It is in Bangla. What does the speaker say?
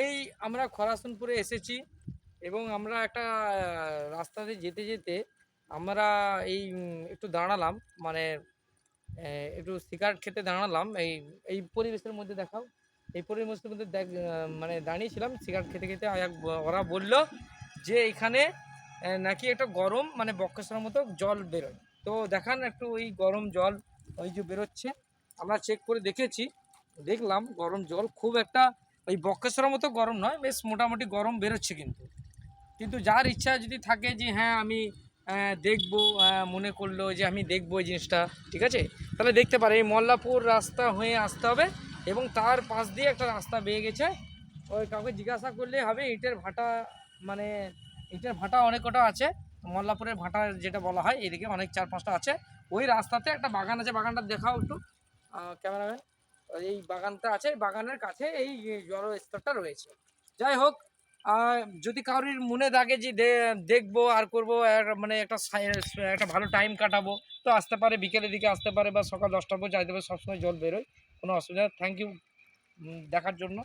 এই আমরা খরাসনপুরে এসেছি এবং আমরা একটা রাস্তাতে যেতে যেতে আমরা একটু দাঁড়ালাম, মানে একটু সিগারেট খেতে দাঁড়ালাম। এই পরিবেশের মধ্যে দেখাও, এই পরিবেশের মধ্যে মানে দাঁড়িয়েছিলাম সিগারেট খেতে খেতে। ওরা বলল যে এখানে নাকি একটা গরম মানে বক্রেশ্বরের মতো জল বেরোয়। তো দেখান একটু ওই গরম জল, ওই যে বেরোচ্ছে। আমরা চেক করে দেখেছি, দেখলাম গরম জল খুব একটা ওই বক্রেশ্বরের মতো গরম নয়, বেশ মোটামুটি গরম বেরোচ্ছে। কিন্তু কিন্তু যার ইচ্ছা যদি থাকে যে হ্যাঁ আমি দেখবো, মনে করলো যে আমি দেখবো এই জিনিসটা, ঠিক আছে, তাহলে দেখতে পারে। এই মল্লাপুর রাস্তা হয়ে আসতে হবে এবং তার পাশ দিয়ে একটা রাস্তা বেয়ে গেছে। ওই কাউকে জিজ্ঞাসা করলে হবে। ইটের ভাটা, মানে ইটের ভাটা অনেক কটা আছে। মল্লাপুরের ভাটা যেটা বলা হয়, এদিকে অনেক 4-5টা আছে। ওই রাস্তাতে একটা বাগান আছে, বাগানটা দেখাও একটু ক্যামেরাম্যান। এই বাগানটা আছে, এই বাগানের কাছে এই জলস্তরটা রয়েছে। যাই হোক, যদি কারোর মনে থাকে যে দেখবো আর করবো, মানে একটা ভালো টাইম কাটাবো, তো আসতে পারে, বিকেলের দিকে আসতে পারে বা সকাল 10টার পর যাইতে পারে। সবসময় জল বেরোয়, কোনো অসুবিধা। থ্যাংক ইউ দেখার জন্য।